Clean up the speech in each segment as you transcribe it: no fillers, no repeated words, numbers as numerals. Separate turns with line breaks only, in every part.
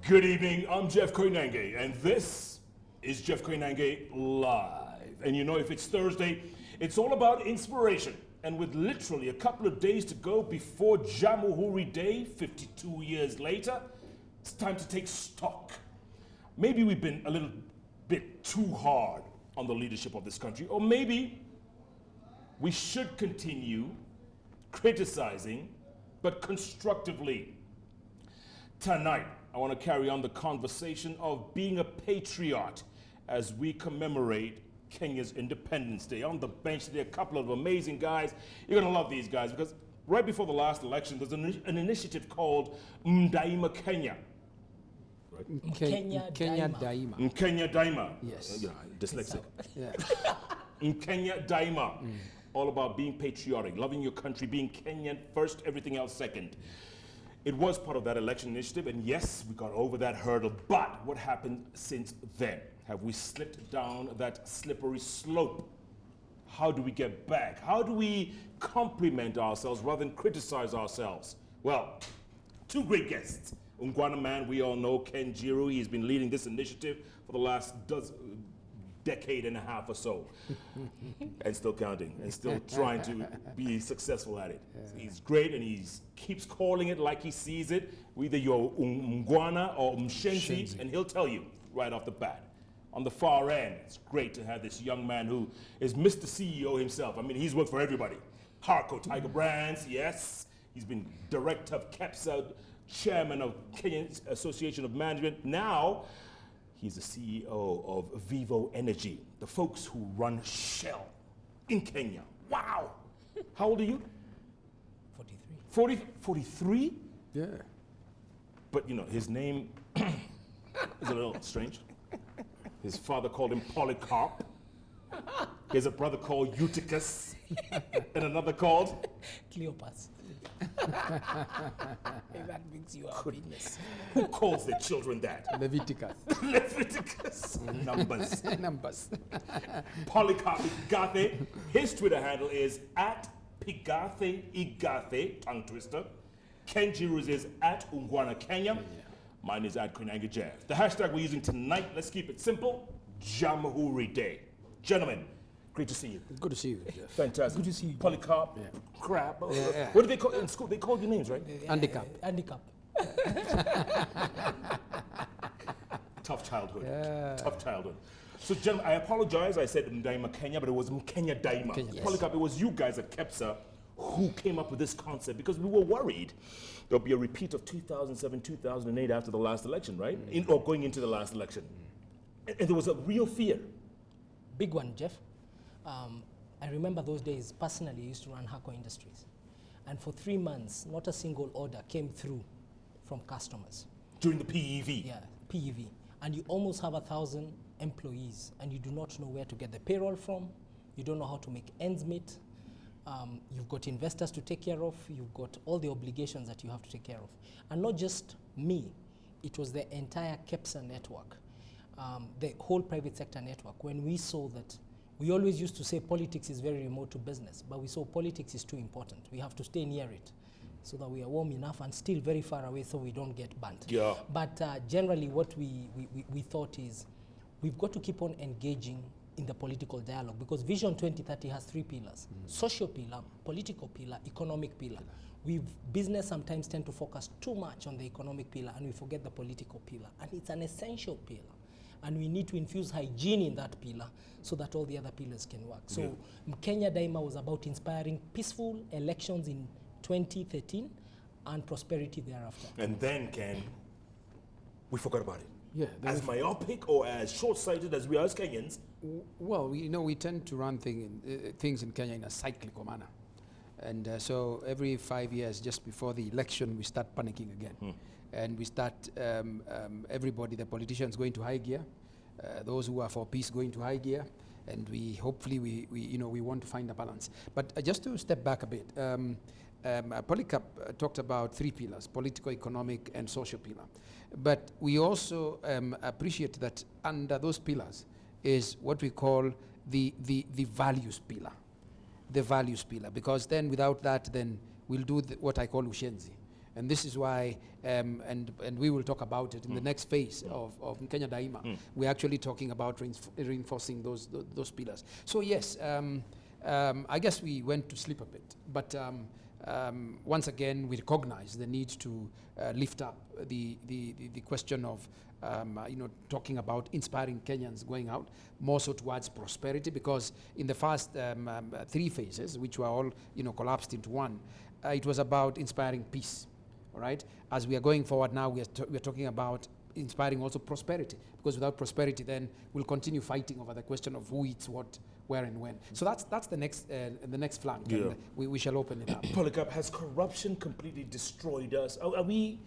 Good evening, I'm Jeff Koinange, and this is Jeff Koinange Live. And you know, if it's Thursday, it's all about inspiration. And with literally a couple of days to go before Jamhuri Day, 52 years later, it's time to take stock. Maybe we've been a little bit too hard on the leadership of this country, or maybe we should continue criticizing, but constructively. Tonight, I want to carry on the conversation of being a patriot as we commemorate Kenya's Independence Day. On the bench today, a couple of amazing guys. You're going to love these guys because right before the last election, there's an initiative called Mdaima Kenya. Right?
Kenya Daima.
Kenya Daima.
Yes.
You know, dyslexic.
Yeah.
Kenya Daima. All about being patriotic, loving your country, being Kenyan first, everything else second. It was part of that election initiative, and yes, we got over that hurdle, but what happened since then? Have we slipped down that slippery slope? How do we get back? How do we compliment ourselves rather than criticize ourselves? Well, two great guests. Ungwana man, we all know, Njiru. He's been leading this initiative for the last decade and a half or so, and still counting, and still trying to be successful at it. Yeah. He's great, and he keeps calling it like he sees it. Either you're Ungwana or Mshenzi, and he'll tell you right off the bat. On the far end, it's great to have this young man who is Mr. CEO himself. I mean, he's worked for everybody. Harco Tiger Brands, yes. He's been director of KEPSA, chairman of Kenyan Association of Management. Now, he's the CEO of Vivo Energy, the folks who run Shell in Kenya. Wow. How old are you?
43.
43?
Yeah.
But, you know, his name is a little strange. His father called him Polycarp. He has a brother called Eutychus and another called
Cleopas. That makes you happiness.
Who calls their children that?
Leviticus.
Leviticus. Numbers.
Numbers.
Polycarp Igathe. His Twitter handle is @Pigathe Igathe, tongue twister. Njiru's is @Ungwana Kenya. Mine is @Koinange Jeff. The hashtag we're using tonight, let's keep it simple, Jamhuri Day. Gentlemen, great to see you.
Good to see you, Jeff.
Fantastic.
Good to see you.
Polycarp,
Yeah.
Crap.
Yeah.
What do they call in school? They call your names, right?
Handicap.
Handicap.
Tough childhood.
Yeah.
Tough childhood. So, gentlemen, I apologize. I said Mdaima Kenya, but it was Kenya Daima.
Kenya, yes.
Polycarp, it was you guys at KEPSA who came up with this concept because we were worried there'll be a repeat of 2007, 2008 after the last election, right? Or going into the last election. And there was a real fear.
Big one, Jeff. I remember those days, personally, I used to run Harco Industries. And for 3 months, not a single order came through from customers.
During the PEV.
Yeah, PEV. And you almost have 1,000 employees, and you do not know where to get the payroll from. You don't know how to make ends meet. You've got investors to take care of. You've got all the obligations that you have to take care of. And not just me, it was the entire KEPSA network, the whole private sector network. When we saw that, we always used to say politics is very remote to business, but we saw politics is too important. We have to stay near it so that we are warm enough and still very far away so we don't get burnt.
Yeah.
But generally what we thought is we've got to keep on engaging in the political dialogue because Vision 2030 has 3 pillars: social pillar, political pillar, economic pillar. Business sometimes tend to focus too much on the economic pillar and we forget the political pillar. And it's an essential pillar. And we need to infuse hygiene in that pillar so that all the other pillars can work. So Kenya Daima was about inspiring peaceful elections in 2013 and prosperity thereafter.
And then, Ken, we forgot about it.
Yeah.
As myopic or as short-sighted as we are as Kenyans.
Well, we tend to run things in Kenya in a cyclical manner. And so every 5 years, just before the election, we start panicking again. And we start, everybody, the politicians going to high gear, those who are for peace going to high gear, and hopefully we want to find a balance. But just to step back a bit, Polycarp talked about 3 pillars: political, economic, and social pillar. But we also appreciate that under those pillars is what we call the values pillar. The values pillar, because then without that, then we'll do what I call ushenzi. And this is why, and we will talk about it in the next phase of Kenya Daima. We're actually talking about reinforcing those pillars. So yes, I guess we went to sleep a bit, but once again, we recognize the need to lift up the question of talking about inspiring Kenyans going out more so towards prosperity, because in the first 3 phases, which were all collapsed into one, it was about inspiring peace. All right. As we are going forward now, we are talking about inspiring also prosperity, because without prosperity, then we'll continue fighting over the question of who eats what, where, and when. So that's the next flank.
Yeah.
And we shall open it up.
Polycarp, has corruption completely destroyed us? Are we?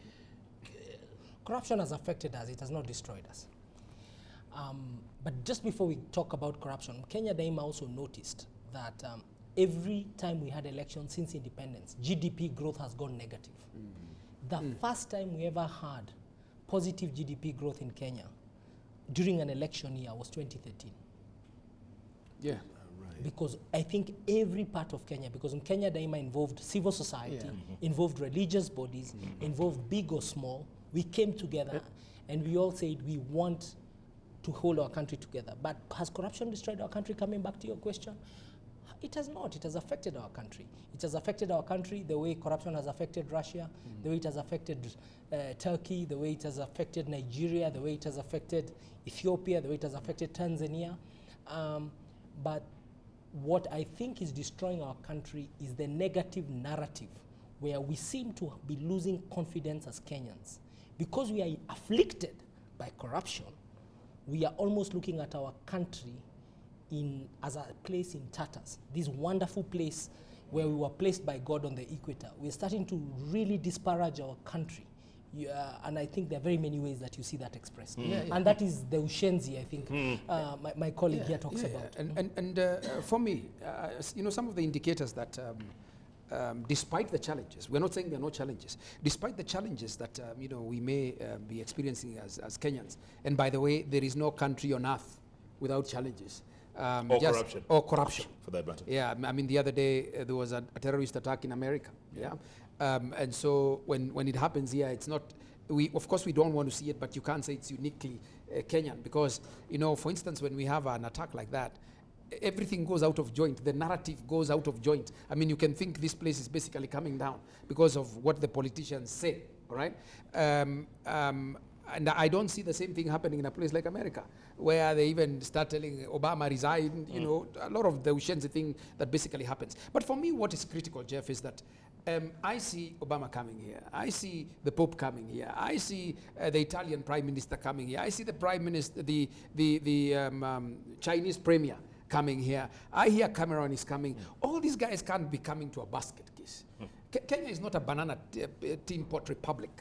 Corruption has affected us, it has not destroyed us. But just before we talk about corruption, Kenya Daima also noticed that every time we had elections since independence, GDP growth has gone negative. The first time we ever had positive GDP growth in Kenya during an election year was 2013.
Yeah.
Because I think every part of Kenya, because in Kenya Daima involved civil society, involved religious bodies, involved big or small, we came together and we all said we want to hold our country together. But has corruption destroyed our country? Coming back to your question, it has not. It has affected our country. It has affected our country the way corruption has affected Russia, the way it has affected Turkey, the way it has affected Nigeria, the way it has affected Ethiopia, the way it has affected Tanzania. But what I think is destroying our country is the negative narrative, where we seem to be losing confidence as Kenyans. Because we are afflicted by corruption, we are almost looking at our country as a place in tatters, this wonderful place where we were placed by God on the equator. We're starting to really disparage our country. And I think there are very many ways that you see that expressed. And that is the Ushenzi, I think, my colleague here talks about.
And for me, some of the indicators that despite the challenges, we're not saying there are no challenges, despite the challenges that we may be experiencing as Kenyans, and by the way, there is no country on earth without challenges.
Corruption.
Or corruption.
For that matter.
Yeah, I mean, the other day there was a terrorist attack in America. And so when it happens here, it's not, of course we don't want to see it, but you can't say it's uniquely Kenyan, because, for instance, when we have an attack like that, everything goes out of joint. The narrative goes out of joint. I mean, you can think this place is basically coming down because of what the politicians say, all right? And I don't see the same thing happening in a place like America, where they even start telling Obama resign, a lot of the Ushenzi thing that basically happens. But for me, what is critical, Jeff, is that I see Obama coming here. I see the Pope coming here. I see the Italian Prime Minister coming here. I see the Prime Minister, the Chinese Premier coming here. I hear Cameron is coming. All these guys can't be coming to a basket case. Kenya is not a banana tin pot republic.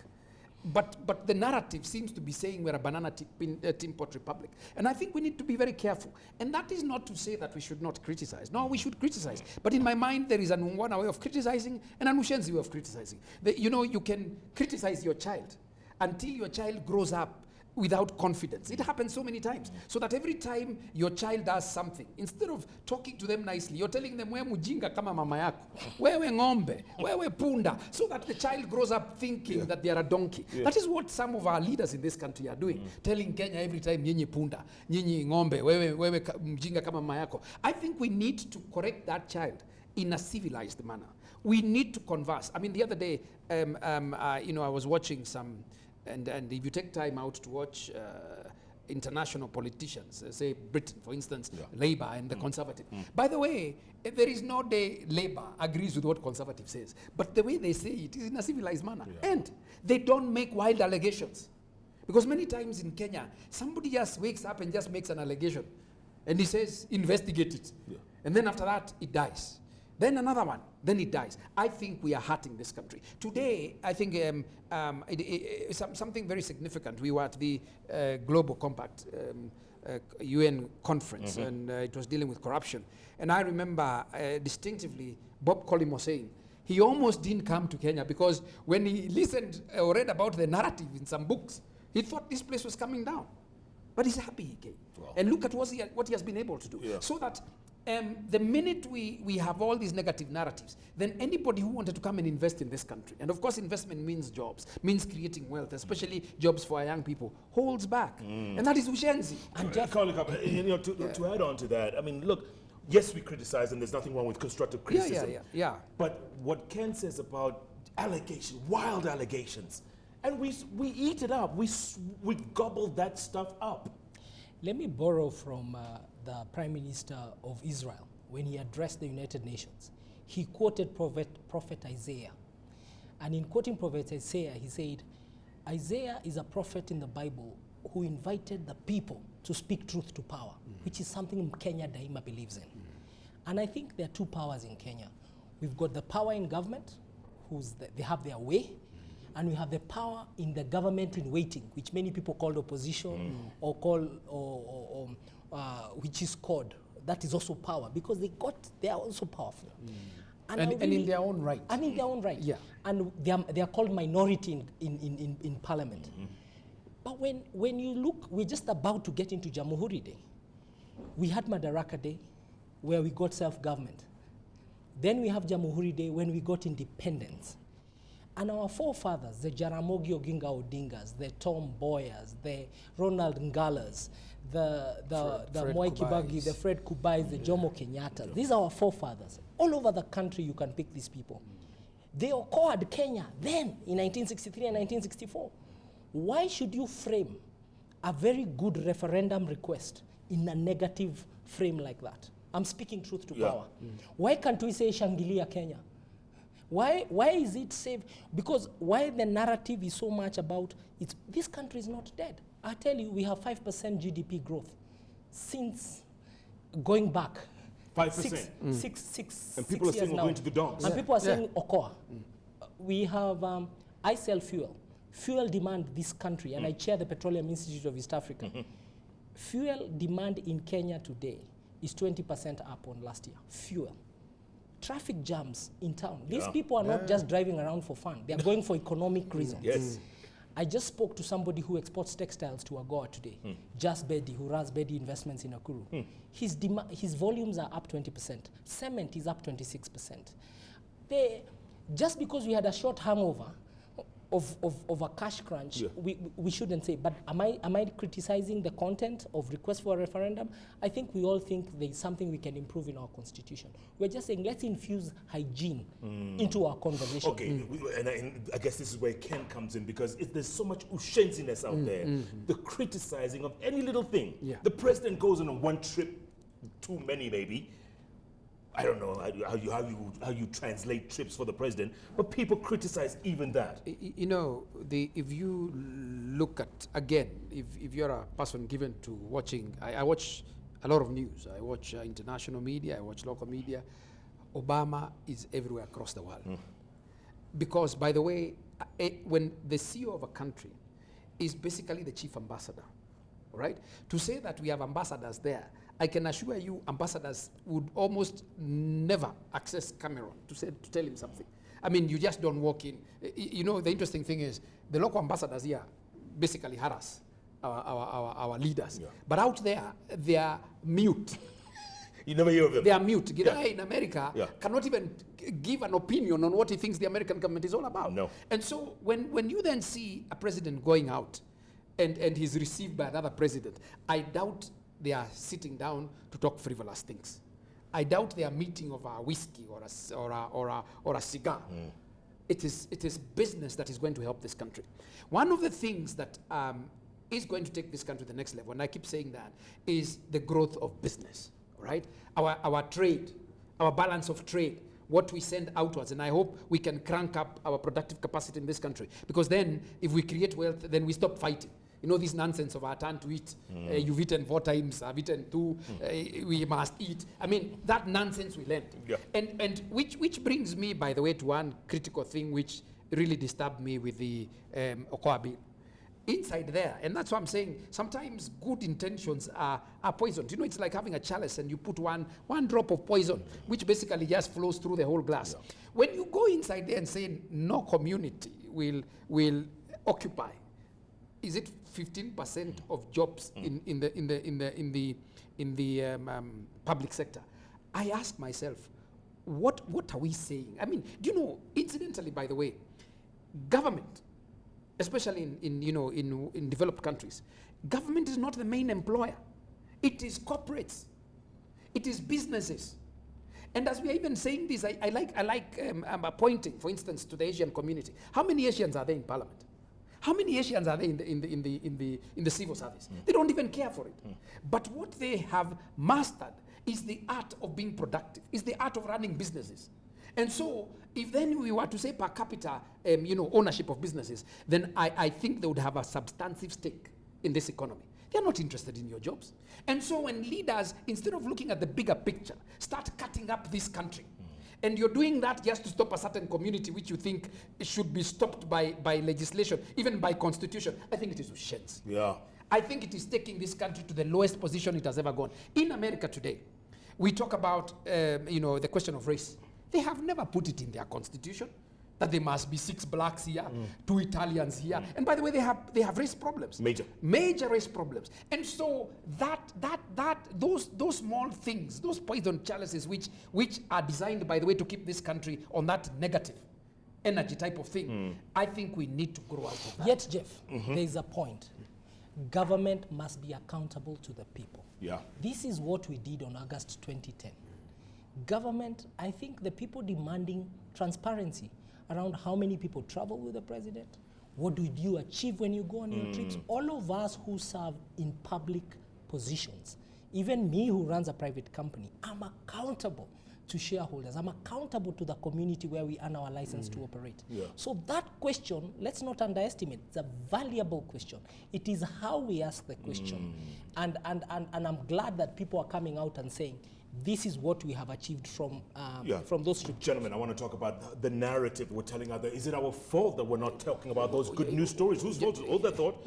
But the narrative seems to be saying we're a banana tin pot republic. And I think we need to be very careful. And that is not to say that we should not criticize. No, we should criticize. But in my mind, there is an Ungwana way of criticizing and an Ushenzi way of criticizing. You can criticize your child until your child grows up without confidence. It happens so many times. So that every time your child does something, instead of talking to them nicely, you're telling them, wewe mujinga kama mama yako, wewe ngombe, wewe punda, so that the child grows up thinking that they are a donkey. That is what some of our leaders in this country are doing, telling Kenya every time, nyinyi punda, nyinyi ngombe, wewe mjinga kama mama yako. I think we need to correct that child in a civilized manner. We need to converse. I mean, the other day, I was watching some, and if you take time out to watch international politicians, say Britain, for instance, Labour and the Conservative. By the way, there is no day Labour agrees with what Conservative says, but the way they say it is in a civilized manner. And they don't make wild allegations. Because many times in Kenya, somebody just wakes up and just makes an allegation, and he says, investigate it. And then after that, it dies. Then another one, then it dies. I think we are hurting this country. Today, I think something very significant. We were at the Global Compact UN conference, and it was dealing with corruption. And I remember distinctively Bob Collymore saying, he almost didn't come to Kenya because when he listened or read about the narrative in some books, he thought this place was coming down. But he's happy he came. Wow. And look at what he has been able to do. So that the minute we have all these negative narratives, then anybody who wanted to come and invest in this country, and of course investment means jobs, means creating wealth, especially jobs for our young people, holds back. And that is Ushenzi.
And to add on to that, I mean, look, yes, we criticize, and there's nothing wrong with constructive criticism.
Yeah.
But what Ken says about allegations, wild allegations, and we eat it up. We gobble that stuff up.
Let me borrow from the Prime Minister of Israel when he addressed the United Nations. He quoted Prophet Isaiah. And in quoting Prophet Isaiah, he said, Isaiah is a prophet in the Bible who invited the people to speak truth to power, which is something Kenya Daima believes in. And I think there are two powers in Kenya. We've got the power in government, they have their way, and we have the power in the government in waiting, which many people call opposition or which is called. That is also power because they are also powerful.
And in their own right.
And in their own right.
Yeah.
And they are called minority in parliament. But when you look, we're just about to get into Jamhuri Day. We had Madaraka Day, where we got self-government. Then we have Jamhuri Day, when we got independence. And our forefathers, the Jaramogi Oginga Odingas, the Tom Mboyas, the Ronald Ngalas, the Mwai Kibaki, the Fred Kubais, the Jomo Kenyatta, these are our forefathers. All over the country, you can pick these people. They acquired Kenya then in 1963 and 1964. Why should you frame a very good referendum request in a negative frame like that? I'm speaking truth to power. Why can't we say Shangilia Kenya? Why is it safe? Because why the narrative is so much about this country is not dead. I tell you, we have 5% GDP growth since going back.
5%.
And
people are saying we're going to the dogs.
And people are saying Okoa. We have, I sell fuel. Fuel demand this country, and I chair the Petroleum Institute of East Africa. Fuel demand in Kenya today is 20% up on last year. Fuel. Traffic jams in town. These people are not just driving around for fun. They are going for economic reasons.
Yes.
I just spoke to somebody who exports textiles to Agoa today, Jas Bedi, who runs Bedi Investments in Nakuru. His volumes are up 20%. Cement is up 26%. Just because we had a short hangover of a cash crunch, we shouldn't say. But am I criticizing the content of request for a referendum? I think we all think there's something we can improve in our constitution. We're just saying let's infuse hygiene into our conversation.
Okay, and I guess this is where Ken comes in because there's so much ushenziness out there. The criticizing of any little thing. The president goes on one trip, too many maybe. I don't know how you translate trips for the president, but people criticize even that.
You know, if you look at, again, if you're a person given to watching, I watch a lot of news. I watch international media, I watch local media. Obama is everywhere across the world. Because, by the way, when the CEO of a country is basically the chief ambassador, right? To say that we have ambassadors there, I can assure you ambassadors would almost never access Cameron to tell him something. I mean, you just don't walk in. You know, the interesting thing is the local ambassadors here basically harass our leaders. But out there, they are mute.
You never hear of them.
They are mute. Guy in America cannot even give an opinion on what he thinks the American government is all about.
No.
And so when you then see a president going out and he's received by another president, I doubt they are sitting down to talk frivolous things. I doubt they are meeting over a whiskey or a cigar. It is business that is going to help this country. One of the things that is going to take this country to the next level, and I keep saying that, is the growth of business, right? Our trade, our balance of trade, what we send outwards, and I hope we can crank up our productive capacity in this country, because then if we create wealth, then we stop fighting. You know, this nonsense of our turn to eat. You've eaten 4 times, I've eaten 2, we must eat. I mean, that nonsense will end. And which brings me, by the way, to one critical thing which really disturbed me with the Okoa bill. Inside there, and that's what I'm saying, sometimes good intentions are poisoned. You know, it's like having a chalice and you put one drop of poison, which basically just flows through the whole glass. When you go inside there and say no community will occupy, is it 15% of jobs in the public sector? I ask myself, what are we saying? I mean, do you know, incidentally, by the way, government, especially in developed countries, government is not the main employer. It is corporates. It is businesses. And as we are even saying this, I like pointing, for instance, to the Asian community. How many Asians are there in parliament? How many Asians are there in the civil service? They don't even care for it. But what they have mastered is the art of being productive, is the art of running businesses. And so, if then we were to say per capita, ownership of businesses, then I think they would have a substantive stake in this economy. They're not interested in your jobs. And so when leaders, instead of looking at the bigger picture, start cutting up this country, and you're doing that just to stop a certain community which you think should be stopped by legislation, even by constitution, I think it is Ushenzi.
Yeah.
I think it is taking this country to the lowest position it has ever gone. In America today, we talk about the question of race. They have never put it in their constitution that there must be 6 blacks here, 2 Italians here. And by the way, they have race problems. Major race problems. And so those small things, those poison chalices which are designed, by the way, to keep this country on that negative energy type of thing, I think we need to grow out of that.
Yet, Jeff, there is a point. Government must be accountable to the people.
Yeah.
This is what we did on August 2010. Government, I think the people demanding transparency around how many people travel with the president, what did you achieve when you go on your trips. All of us who serve in public positions, even me who runs a private company, I'm accountable to shareholders. I'm accountable to the community where we earn our license to operate.
Yeah.
So that question, let's not underestimate. It's a valuable question. It is how we ask the question. And I'm glad that people are coming out and saying, this is what we have achieved from those trips.
Gentlemen, I want to talk about the narrative we're telling others. Is it our fault that we're not talking about those good news stories? Whose fault? Hold the thought.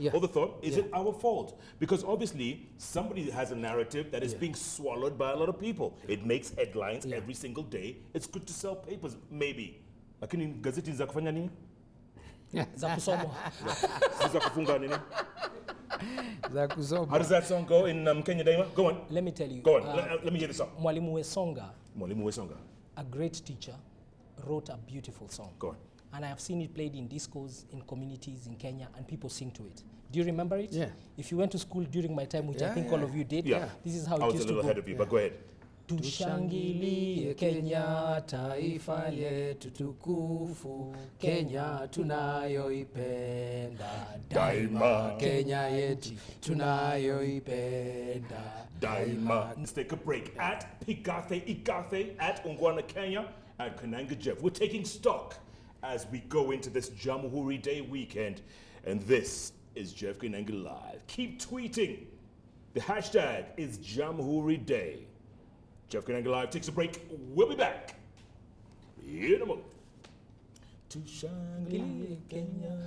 Is it our fault? Because obviously, somebody has a narrative that is being swallowed by a lot of people. It makes headlines every single day. It's good to sell papers, maybe. Lakini gazeti za kufanya nini?
Za kusomwa.
Za kufunga nini?
Za kusoma.
How does that song go in Kenya Daima? Go on.
Let me tell you.
Go on. Let me hear the song.
Mwalimu Wesonga,
a
a great teacher, wrote a beautiful song.
Go on.
And I have seen it played in discos, in communities in Kenya, and people sing to it. Do you remember it?
Yeah.
If you went to school during my time, which I think all of you did, this is how
I
it
was
used
a little
to go.
ahead of you, but go ahead.
Tushangilie Kenya, taifa letu tukufu, Kenya tunayoipenda daima, Kenya yetu tunayoipenda daima.
Let's take a break. At Igathe, at Ungwana Kenya, at Koinange Jeff. We're taking stock as we go into this Jamhuri Day weekend, and this is Jeff Koinange Live. Keep tweeting. The hashtag is Jamhuri Day. Jeff Koinange Live takes a break. We'll be back in a moment. Tushangilie Kenya.